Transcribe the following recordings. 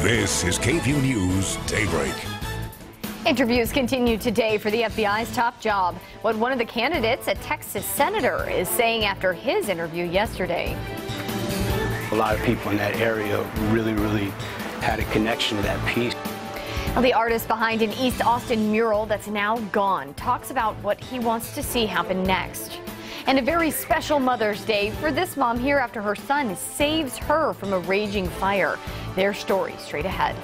This is KVUE News Daybreak. Interviews continue today for the FBI's top job. What one of the candidates, a Texas senator, is saying after his interview yesterday. A lot of people in that area really had a connection to that piece. The artist behind an East Austin mural that's now gone talks about what he wants to see happen next. And a very special Mother's Day for this mom here after her son saves her from a raging fire. Their story straight ahead.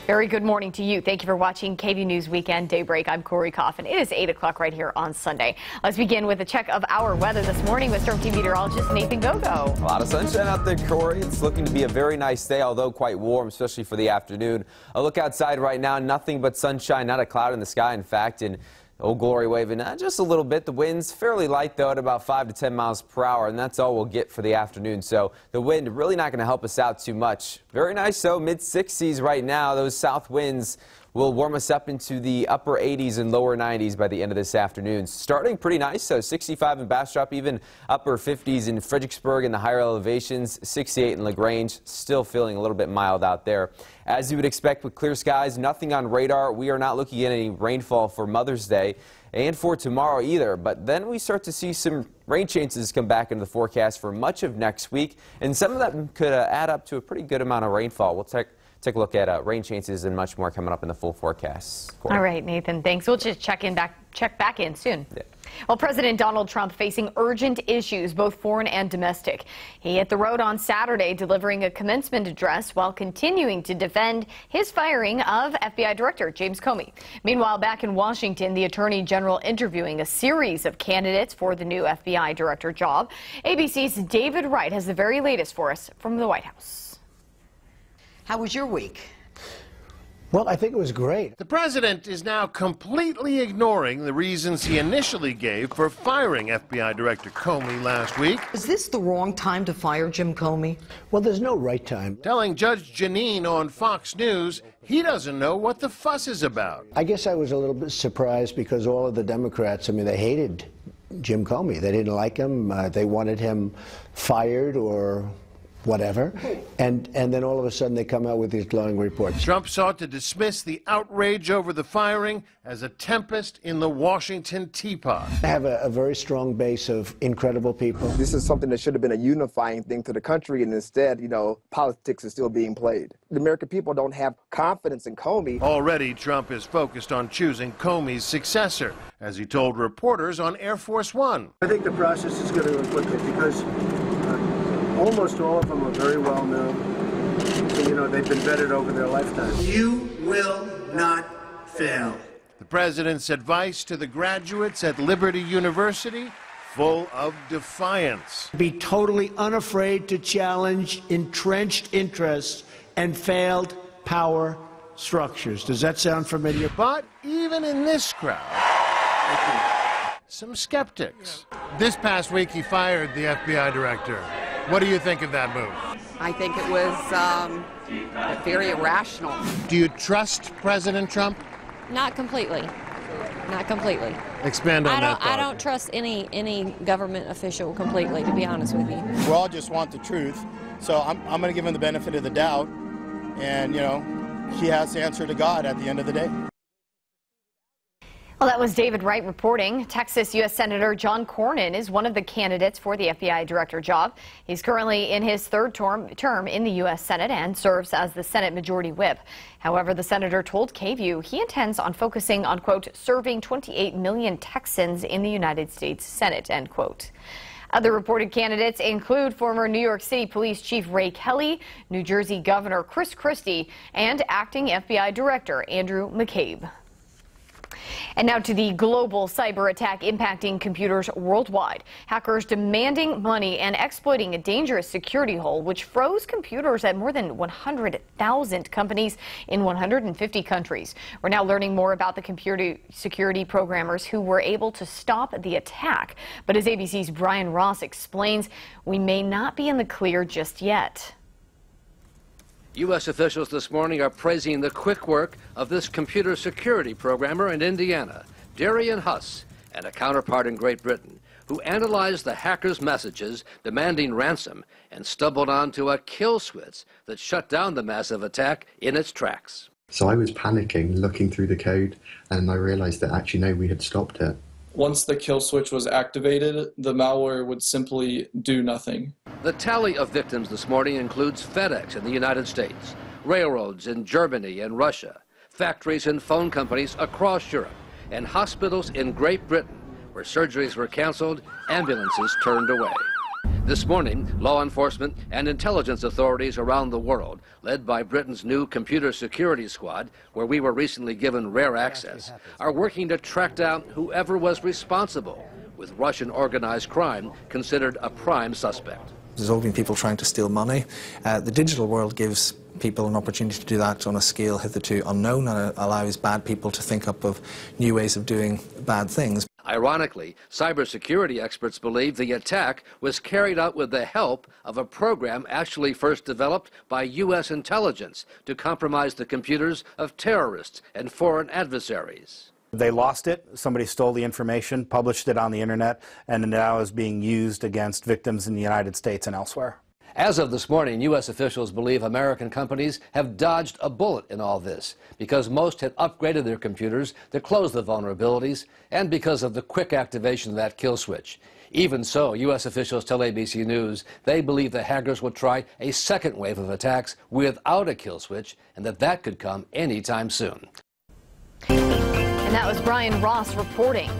Very good morning to you. Thank you for watching KVUE News Weekend Daybreak. I'm Corey Coffin. It is 8 o'clock right here on Sunday. Let's begin with a check of our weather this morning with Storm Team meteorologist Nathan Gogo. A lot of sunshine out there, Corey. It's looking to be a very nice day, although quite warm, especially for the afternoon. A look outside right now, nothing but sunshine, not a cloud in the sky, in fact. And Old Glory waving just a little bit. The wind's fairly light, though, at about 5 to 10 miles per hour, and that's all we'll get for the afternoon. So the wind really not going to help us out too much. Very nice, though, mid-60s right now. Those south winds will warm us up into the upper 80s and lower 90s by the end of this afternoon. Starting pretty nice, so 65 in Bastrop, even upper 50s in Fredericksburg in the higher elevations, 68 in LaGrange, still feeling a little bit mild out there. As you would expect with clear skies, nothing on radar. We are not looking at any rainfall for Mother's Day and for tomorrow either, but then we start to see some rain chances come back into the forecast for much of next week, and some of that could add up to a pretty good amount of rainfall. We'll take a look at rain chances and much more coming up in the full forecast. Corey. All right, Nathan, thanks. We'll just check back in soon. Yeah. Well, President Donald Trump facing urgent issues, both foreign and domestic. He hit the road on Saturday delivering a commencement address while continuing to defend his firing of FBI Director James Comey. Meanwhile, back in Washington, the Attorney General interviewing a series of candidates for the new FBI Director job. ABC's David Wright has the very latest for us from the White House. How was your week? Well, I think it was great. The president is now completely ignoring the reasons he initially gave for firing FBI Director Comey last week. Is this the wrong time to fire Jim Comey? Well, there's no right time. Telling Judge Janine on Fox News he doesn't know what the fuss is about. I guess I was a little bit surprised because all of the Democrats, I mean, they hated Jim Comey. They didn't like him. They wanted him fired or whatever, and then all of a sudden they come out with these glowing reports. Trump sought to dismiss the outrage over the firing as a tempest in the Washington teapot. I have a very strong base of incredible people. This is something that should have been a unifying thing to the country, and instead, you know, politics is still being played. The American people don't have confidence in Comey. Already, Trump is focused on choosing Comey's successor, as he told reporters on Air Force One. I think the process is going to go quickly because almost all of them are very well known. So, you know, they've been vetted over their lifetime. You will not fail. The president's advice to the graduates at Liberty University, full of defiance. Be totally unafraid to challenge entrenched interests and failed power structures. Does that sound familiar? But even in this crowd, some skeptics. This past week, he fired the FBI director. What do you think of that move? I think it was very irrational. Do you trust President Trump? Not completely. Not completely. Expand on that thought. I don't trust any government official completely, to be honest with you. We all just want the truth, so I'm going to give him the benefit of the doubt, and, you know, he has to answer to God at the end of the day. Well, that was David Wright reporting. Texas U.S. Senator John Cornyn is one of the candidates for the FBI director job. He's currently in his third term in the U.S. Senate and serves as the Senate Majority Whip. However, the senator told KVUE he intends on focusing on, quote, serving 28 million Texans in the United States Senate, end quote. Other reported candidates include former New York City Police Chief Ray Kelly, New Jersey Governor Chris Christie, and acting FBI Director Andrew McCabe. And now to the global cyber attack impacting computers worldwide. Hackers demanding money and exploiting a dangerous security hole which froze computers at more than 100,000 companies in 150 countries. We're now learning more about the computer security programmers who were able to stop the attack. But as ABC's Brian Ross explains, we may not be in the clear just yet. U.S. officials this morning are praising the quick work of this computer security programmer in Indiana, Darian Huss, and a counterpart in Great Britain, who analyzed the hackers' messages demanding ransom and stumbled onto a kill switch that shut down the massive attack in its tracks. So I was panicking, looking through the code, and I realized that actually no, we had stopped it. Once the kill switch was activated, the malware would simply do nothing. The tally of victims this morning includes FedEx in the United States, railroads in Germany and Russia, factories and phone companies across Europe, and hospitals in Great Britain, where surgeries were canceled, ambulances turned away. This morning, law enforcement and intelligence authorities around the world, led by Britain's new computer security squad, where we were recently given rare access, are working to track down whoever was responsible, with Russian organized crime considered a prime suspect. There's always been people trying to steal money. The digital world gives people an opportunity to do that on a scale hitherto unknown, and allows bad people to think up of new ways of doing bad things. Ironically, cybersecurity experts believe the attack was carried out with the help of a program actually first developed by U.S. intelligence to compromise the computers of terrorists and foreign adversaries. They lost it, somebody stole the information, published it on the internet, and now is being used against victims in the United States and elsewhere. As of this morning, U.S. officials believe American companies have dodged a bullet in all this because most had upgraded their computers to close the vulnerabilities and because of the quick activation of that kill switch. Even so, U.S. officials tell ABC News they believe the hackers will try a second wave of attacks without a kill switch and that could come anytime soon. And that was Brian Ross reporting.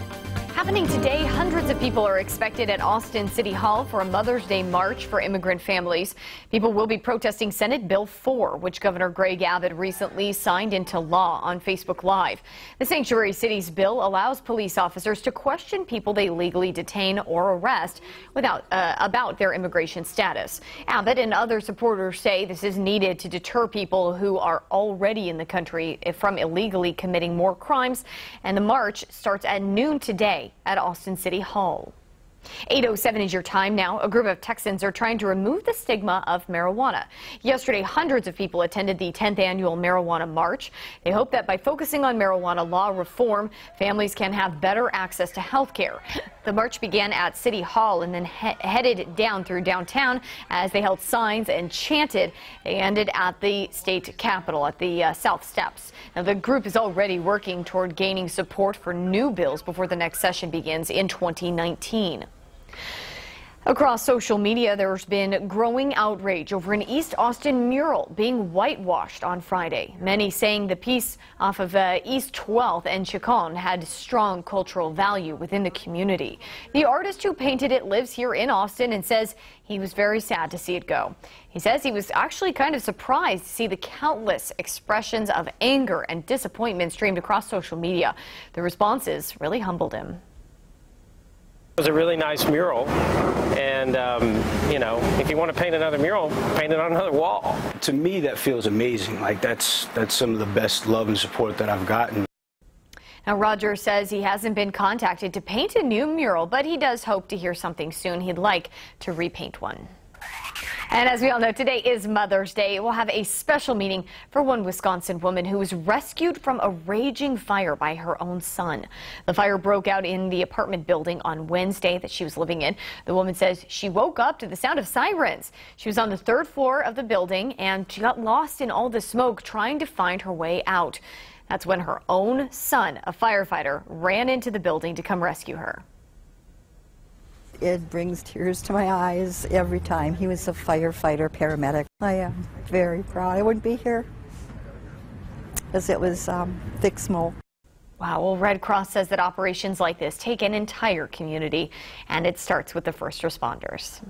Happening today, hundreds of people are expected at Austin City Hall for a Mother's Day march for immigrant families. People will be protesting Senate Bill 4, which Governor Greg Abbott recently signed into law on Facebook Live. The Sanctuary Cities bill allows police officers to question people they legally detain or arrest about their immigration status. Abbott and other supporters say this is needed to deter people who are already in the country from illegally committing more crimes. And the march starts at noon today at Austin City Hall. 8:07 is your time now. A group of Texans are trying to remove the stigma of marijuana. Yesterday, hundreds of people attended the 10th annual marijuana march. They hope that by focusing on marijuana law reform, families can have better access to health care. The march began at City Hall and then headed down through downtown as they held signs and chanted. They ended at the state capitol at the South Steps. Now, the group is already working toward gaining support for new bills before the next session begins in 2019. Across social media, there's been growing outrage over an East Austin mural being whitewashed on Friday. Many saying the piece off of East 12th and Chacon had strong cultural value within the community. The artist who painted it lives here in Austin and says he was very sad to see it go. He says he was actually kind of surprised to see the countless expressions of anger and disappointment streamed across social media. The responses really humbled him. It was a really nice mural, and you know, if you want to paint another mural, paint it on another wall. To me, that feels amazing. Like that's some of the best love and support that I've gotten. Now, Roger says he hasn't been contacted to paint a new mural, but he does hope to hear something soon. He'd like to repaint one. And as we all know, today is Mother's Day. We'll have a special meeting for one Wisconsin woman who was rescued from a raging fire by her own son. The fire broke out in the apartment building on Wednesday that she was living in. The woman says she woke up to the sound of sirens. She was on the 3rd floor of the building and she got lost in all the smoke trying to find her way out. That's when her own son, a firefighter, ran into the building to come rescue her. It brings tears to my eyes every time. He was a firefighter, paramedic. I am very proud. I wouldn't be here because it was thick smoke. Wow, well, Red Cross says that operations like this take an entire community, and it starts with the first responders.